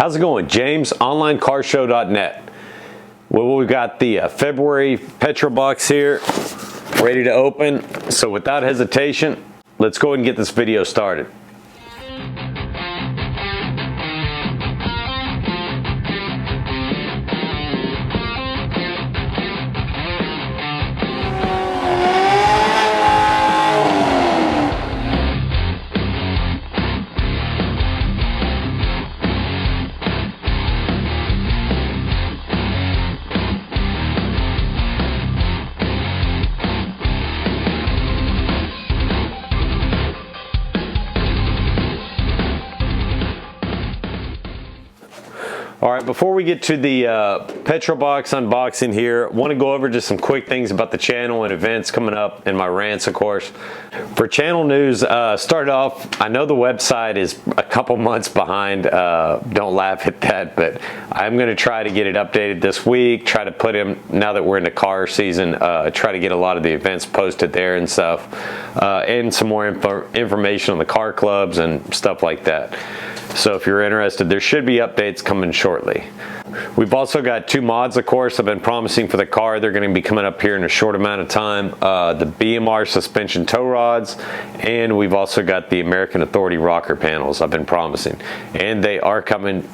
How's it going? James, OnlineCarShow.net. Well, we've got the February Petrolbox here, ready to open. So without hesitation, let's go ahead and get this video started. All right, before we get to the Petrolbox unboxing here, I want to go over just some quick things about the channel and events coming up and my rants, of course. For channel news, start off, I know the website is a couple months behind. Don't laugh at that, but I'm going to try to get it updated this week, try to put in, now that we're in the car season, try to get a lot of the events posted there and stuff, and some more information on the car clubs and stuff like that. So if you're interested, there should be updates coming shortly. We've also got two mods, of course, I've been promising for the car. They're going to be coming up here in a short amount of time. The BMR suspension tow rods, and we've also got the American Authority rocker panels I've been promising. And they are coming,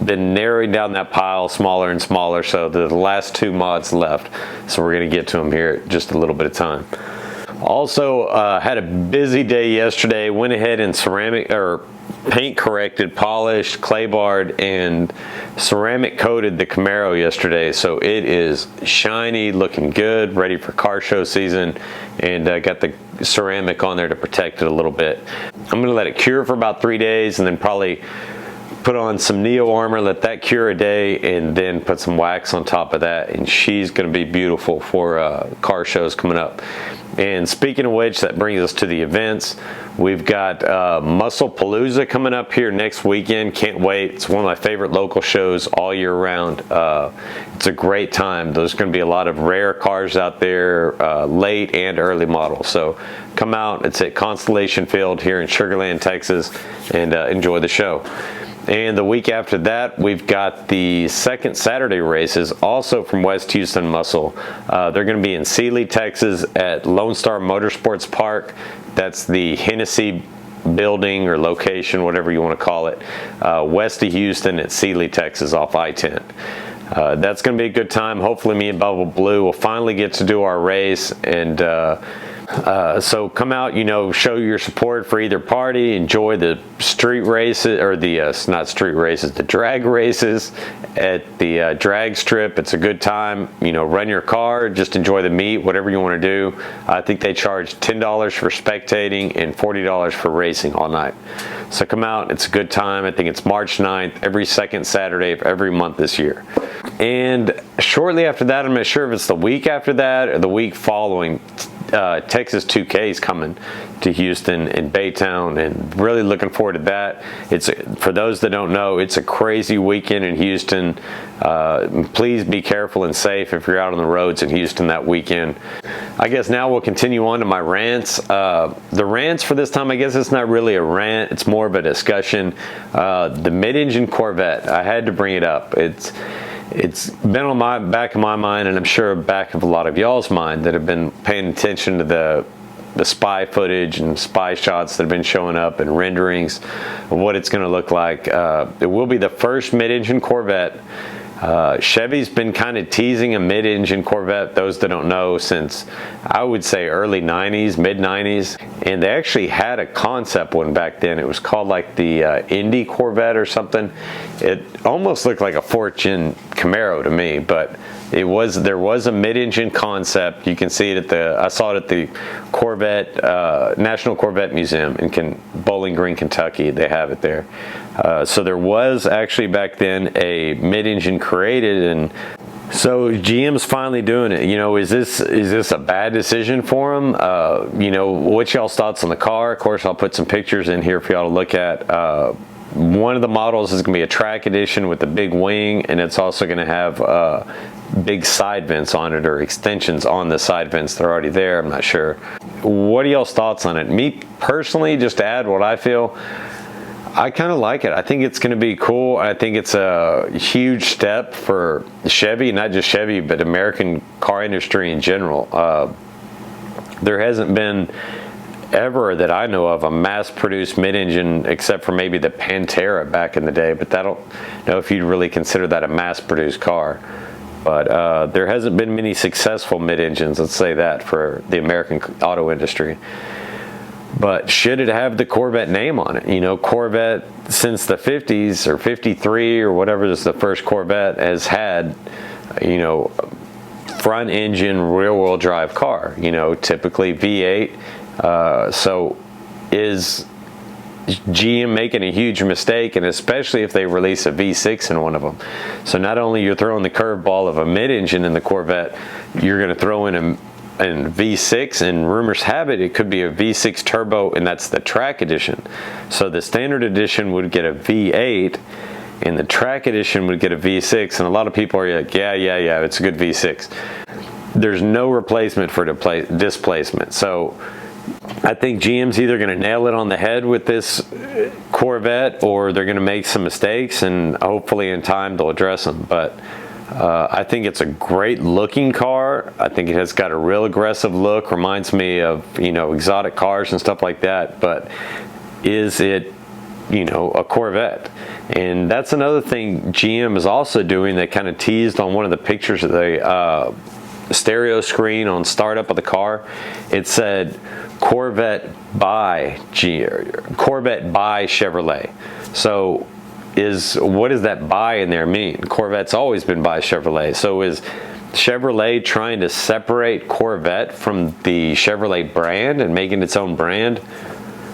been narrowing down that pile smaller and smaller, so the last two mods left. So we're going to get to them here in just a little bit of time. Also, had a busy day yesterday. Went ahead and paint corrected, polished, clay barred, and ceramic coated the Camaro yesterday. So it is shiny, looking good, ready for car show season, and got the ceramic on there to protect it a little bit. I'm going to let it cure for about 3 days and then probably put on some Neo Armor, let that cure a day, and then put some wax on top of that, and she's going to be beautiful for car shows coming up. And speaking of which, that brings us to the events. We've got Muscle Palooza coming up here next weekend. Can't wait. It's one of my favorite local shows all year round. It's a great time. There's going to be a lot of rare cars out there, late and early models. So come out. It's at Constellation Field here in Sugar Land, Texas, and enjoy the show. And the week after that, we've got the second Saturday races, also from West Houston Muscle. They're going to be in Sealy, Texas at Lone Star Motorsports Park. That's the Hennessy building or location, whatever you want to call it, west of Houston at Sealy, Texas off I-10. That's going to be a good time. Hopefully me and Bubba Blue will finally get to do our race, and so come out, show your support for either party, enjoy the street races, or the, not street races, the drag races at the drag strip. It's a good time, run your car, just enjoy the meet, whatever you want to do. I think they charge $10 for spectating and $40 for racing all night. So come out, it's a good time. I think it's March 9th, every second Saturday of every month this year. And shortly after that, I'm not sure if it's the week after that or the week following, Texas 2K is coming to Houston and Baytown, and really looking forward to that. It's, for those that don't know, it's a crazy weekend in Houston. Please be careful and safe if you're out on the roads in Houston that weekend. I guess now we'll continue on to my rants. The rants for this time, I guess it's not really a rant, it's more of a discussion. The mid-engine Corvette, I had to bring it up. It's been on my back of my mind, and I'm sure back of a lot of y'all's mind that have been paying attention to the spy footage and spy shots that have been showing up and renderings of what it's going to look like. It will be the first mid-engine Corvette. Chevy's been kind of teasing a mid-engine Corvette, those that don't know, since I would say early 90s, mid-90s, and they actually had a concept one back then. It was called like the Indy Corvette or something. It almost looked like a fourth-gen Camaro to me, but there was a mid-engine concept. You can see it at I saw it at the Corvette, National Corvette Museum in Bowling Green, Kentucky. They have it there. So there was actually back then a mid-engine created, and so GM's finally doing it. Is this a bad decision for them? What's y'all's thoughts on the car? Of course, I'll put some pictures in here for y'all to look at. One of the models is going to be a track edition with the big wing, and it's also going to have big side vents on it, or extensions on the side vents. They're already there, I'm not sure. What are y'all's thoughts on it? Me personally, just to add what I feel, I kind of like it. I think it's going to be cool. I think it's a huge step for Chevy, not just Chevy, but American car industry in general. There hasn't been ever that I know of a mass-produced mid-engine, except for maybe the Pantera back in the day, but I don't know if you'd really consider that a mass-produced car. But there hasn't been many successful mid-engines, let's say that, for the American auto industry. But should it have the Corvette name on it? You know, Corvette since the 50s or 53 or whatever is the first Corvette has had, you know, front engine rear wheel drive car, you know, typically V8. So is GM making a huge mistake, and especially if they release a V6 in one of them? So not only you're throwing the curveball of a mid-engine in the Corvette, you're going to throw in a V6, and rumors have it could be a V6 turbo, and that's the track edition. So the standard edition would get a V8 and the track edition would get a V6, and a lot of people are like, yeah, it's a good V6. There's no replacement for displacement. So I think GM's either going to nail it on the head with this Corvette, or they're going to make some mistakes, and hopefully in time they'll address them. But I think it's a great looking car. I think it has got a real aggressive look, reminds me of, you know, exotic cars and stuff like that. But is it, you know, a Corvette? And that's another thing GM is also doing. They kind of teased on one of the pictures of the stereo screen on startup of the car. It said Corvette by Chevrolet. So what does that "by" in there mean? Corvette's always been by Chevrolet. So is Chevrolet trying to separate Corvette from the Chevrolet brand and making its own brand?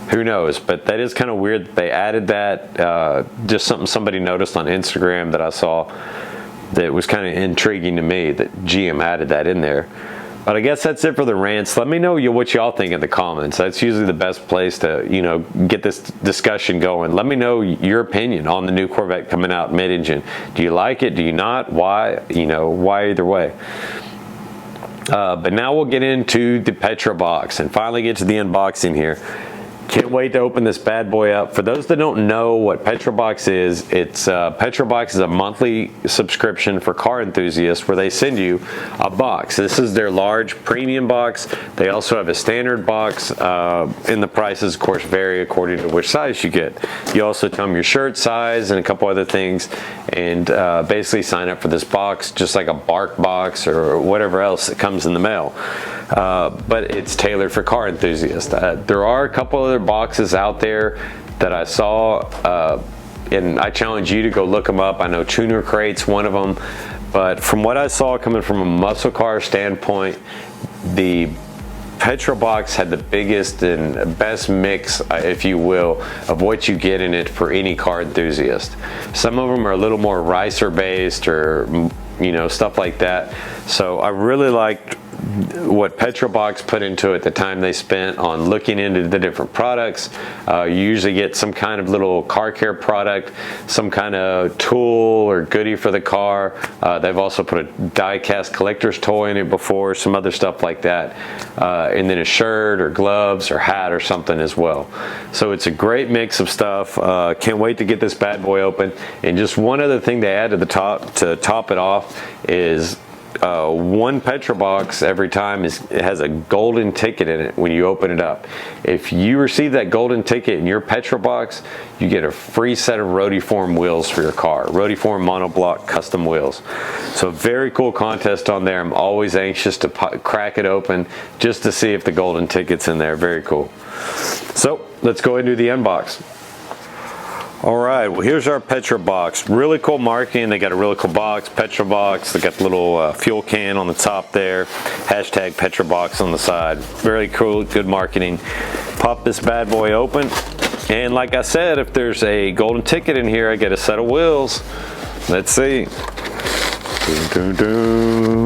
Who knows? But that is kind of weird that they added that. Just something somebody noticed on Instagram that I saw that was kind of intriguing to me, that GM added that in there. But I guess that's it for the rants. Let me know what y'all think in the comments. That's usually the best place to, you know, get this discussion going. Let me know your opinion on the new Corvette coming out mid-engine. Do you like it? Do you not? Why? You know, why either way? But now we'll get into the Petrolbox and finally get to the unboxing here. Can't wait to open this bad boy up. For those that don't know what Petrolbox is, Petrolbox is a monthly subscription for car enthusiasts where they send you a box. This is their large premium box. They also have a standard box, and the prices, of course, vary according to which size you get. You also tell them your shirt size and a couple other things, and basically sign up for this box, just like a Bark box or whatever else that comes in the mail. But it's tailored for car enthusiasts. There are a couple other boxes out there that I saw, and I challenge you to go look them up. I know Tuner Crate's one of them, but from what I saw coming from a muscle car standpoint, the Petrolbox had the biggest and best mix, if you will, of what you get in it for any car enthusiast. Some of them are a little more ricer based, or, you know, stuff like that. So I really liked what Petrolbox put into it, the time they spent on looking into the different products. You usually get some kind of little car care product, some kind of tool or goodie for the car. They've also put a die-cast collector's toy in it before, some other stuff like that, and then a shirt or gloves or hat or something as well. So it's a great mix of stuff. Can't wait to get this bad boy open. And just one other thing they add to the top to top it off is one Petrolbox every time it has a golden ticket in it when you open it up. If you receive that golden ticket in your Petrolbox, you get a free set of Rotiform wheels for your car. Rotiform monoblock custom wheels. So very cool contest on there. I'm always anxious to crack it open just to see if the golden ticket's in there. Very cool. So let's go into the unbox. All right, well, here's our Petrolbox. Really cool marketing. They got a really cool box, Petrolbox. They got the little fuel can on the top there. Hashtag Petrolbox on the side. Very cool, good marketing. Pop this bad boy open. And like I said, if there's a golden ticket in here, I get a set of wheels. Let's see. Dun, dun, dun.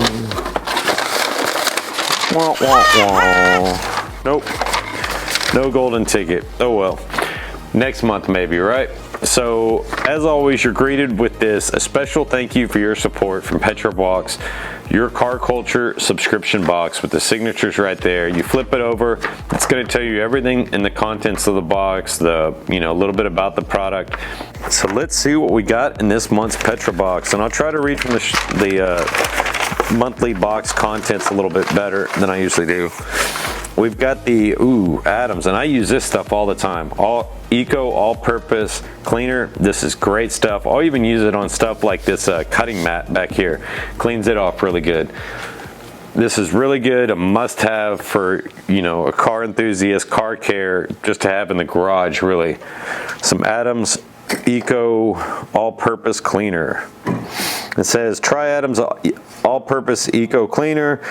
Wah, wah, wah. Nope, no golden ticket. Oh well. Next month maybe, right? So as always, you're greeted with this, a special thank you for your support from Petrolbox. Your Car Culture subscription box with the signatures right there. You flip it over, it's going to tell you everything in the contents of the box, a little bit about the product. So let's see what we got in this month's Petrolbox, and I'll try to read from the monthly box contents a little bit better than I usually do. We've got the Adams, and I use this stuff all the time. All-purpose cleaner. This is great stuff. I'll even use it on stuff like this cutting mat back here. Cleans it off really good. This is really good, a must-have for a car enthusiast, car care, just to have in the garage. Really, some Adams Eco All-Purpose Cleaner. It says, try Adams All-Purpose Eco Cleaner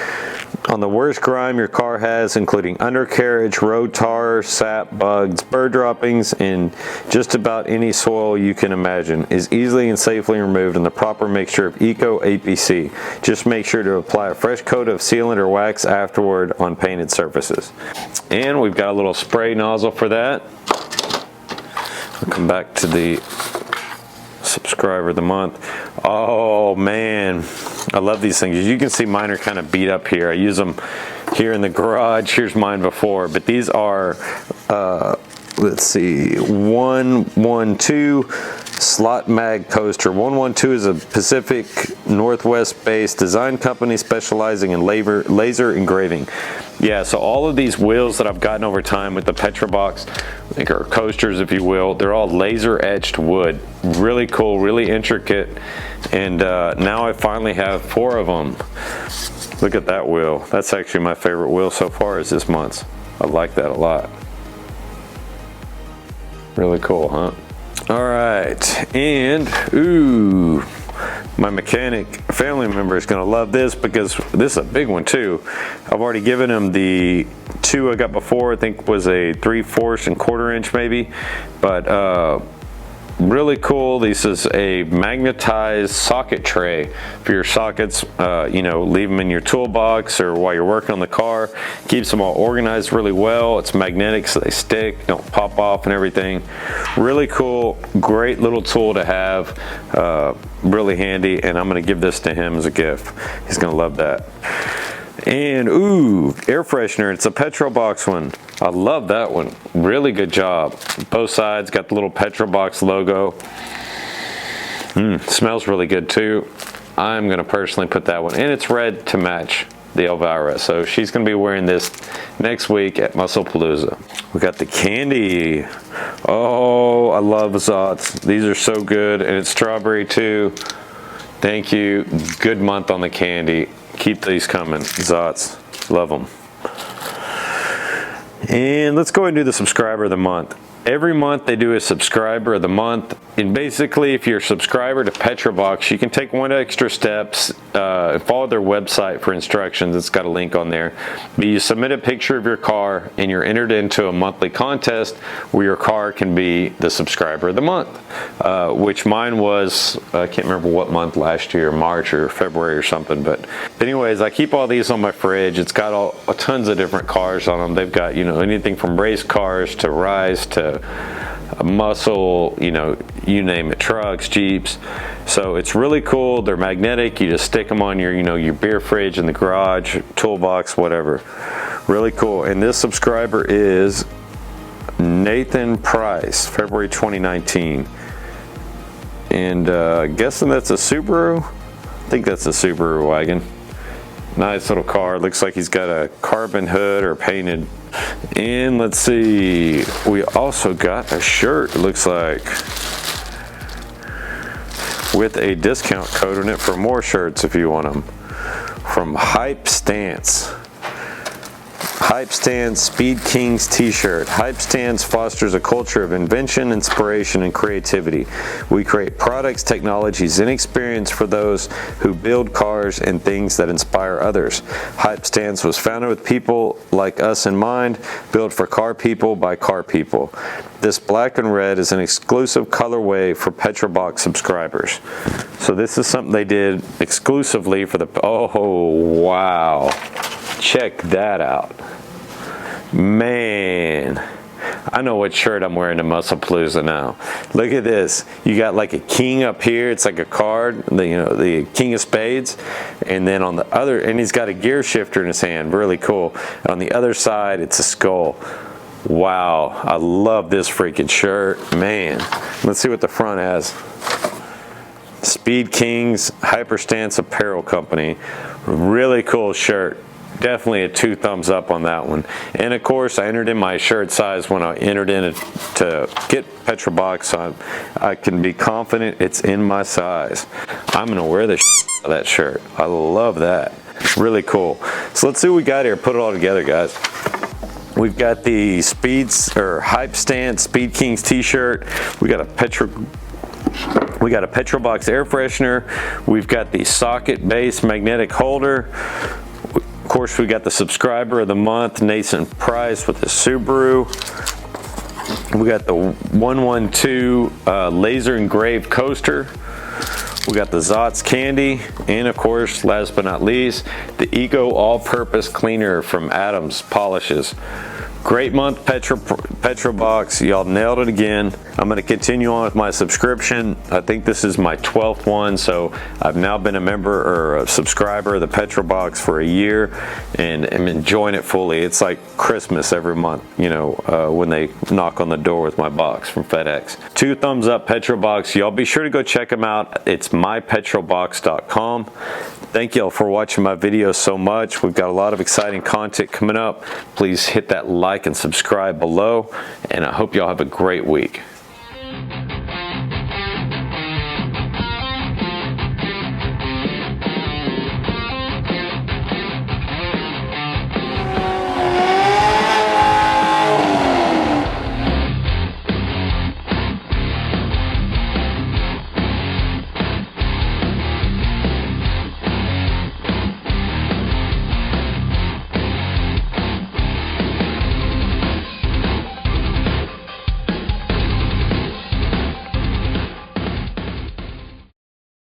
on the worst grime your car has, including undercarriage, road tar, sap, bugs, bird droppings, and just about any soil you can imagine. Is easily and safely removed in the proper mixture of Eco APC. Just make sure to apply a fresh coat of sealant or wax afterward on painted surfaces. And we've got a little spray nozzle for that. I'll come back to the subscriber of the month. Oh man, I love these things. As you can see, mine are kind of beat up here. I use them here in the garage. Here's mine before, but these are let's see, 112 slot mag coaster. 112 is a Pacific Northwest based design company specializing in laser engraving. Yeah, so all of these wheels that I've gotten over time with the Petrolbox, I think are coasters, if you will, they're all laser etched wood. Really cool, really intricate, and now I finally have 4 of them. Look at that wheel. That's actually my favorite wheel so far is this month's. I like that a lot. Really cool, huh? All right, and my mechanic family member is gonna love this because this is a big one too. I've already given him the 2 I got before. I think was a 3/4 and 1/4 inch maybe, but really cool. This is a magnetized socket tray for your sockets. Leave them in your toolbox or while you're working on the car. Keeps them all organized really well. It's magnetic so they stick, don't pop off and everything. Really cool, great little tool to have. Really handy, and I'm gonna give this to him as a gift. He's gonna love that. And air freshener. It's a Petrolbox one. I love that one. Really good job. Both sides got the little Petrolbox logo. Smells really good too. I'm gonna personally put that one, and it's red to match the Elvira, so she's gonna be wearing this next week at Musclepalooza. We got the candy. Oh, I love Zots. These are so good, and it's strawberry too. Thank you. Good month on the candy. Keep these coming, Zots. Love them. And let's go ahead and do the subscriber of the month. Every month they do a subscriber of the month, and basically if you're a subscriber to Petrolbox, you can take 1 extra steps and follow their website for instructions. It's got a link on there. But you submit a picture of your car and you're entered into a monthly contest where your car can be the subscriber of the month, which mine was, I can't remember what month last year, March or February or something. But anyways, I keep all these on my fridge. It's got tons of different cars on them. They've got anything from race cars to Rise to muscle, you name it, trucks, Jeeps. So it's really cool. They're magnetic. You just stick them on your your beer fridge in the garage, toolbox, whatever. Really cool. And this subscriber is Nathan Price, February 2019. And guessing that's a Subaru. I think that's a Subaru wagon. Nice little car. Looks like he's got a carbon hood or painted. And let's see, we also got a shirt, it looks like, with a discount code on it for more shirts if you want them, from Hype Stance. Hype Stance Speed Kings t-shirt. Hype Stance fosters a culture of invention, inspiration, and creativity. We create products, technologies, and experience for those who build cars and things that inspire others. Hype Stance was founded with people like us in mind, built for car people by car people. This black and red is an exclusive colorway for Petrolbox subscribers. So this is something they did exclusively for the, oh wow. Check that out. Man, I know what shirt I'm wearing to Musclepalooza now. Look at this. You got like a king up here. It's like a card, the king of spades. And then on the other, and he's got a gear shifter in his hand. Really cool. And on the other side, it's a skull. Wow, I love this freaking shirt. Man, let's see what the front has. Speed Kings Hyperstance Apparel Company. Really cool shirt. Definitely a 2 thumbs up on that one. And of course, I entered in my shirt size when I entered in to get Petrolbox, so I can be confident it's in my size. I'm gonna wear the out of that shirt. I love that. Really cool. So let's see what we got here. Put it all together, guys. We've got the Hype Stance Speed Kings t-shirt. We got a Petrolbox air freshener. We've got the socket base magnetic holder. Of course, we got the subscriber of the month, Nathan Price, with the Subaru. We got the 112 laser engraved coaster. We got the Zotz candy, and of course, last but not least, the Eco all-purpose cleaner from Adams Polishes. Great month, Petrolbox. Y'all nailed it again. I'm going to continue on with my subscription. I think this is my 12th one, so I've now been a member or a subscriber of the Petrolbox for a year, and I'm enjoying it fully. It's like Christmas every month, when they knock on the door with my box from FedEx. 2 thumbs up, Petrolbox. Y'all be sure to go check them out. It's mypetrolbox.com. Thank y'all for watching my videos so much. We've got a lot of exciting content coming up. Please hit that like and subscribe below, and I hope y'all have a great week.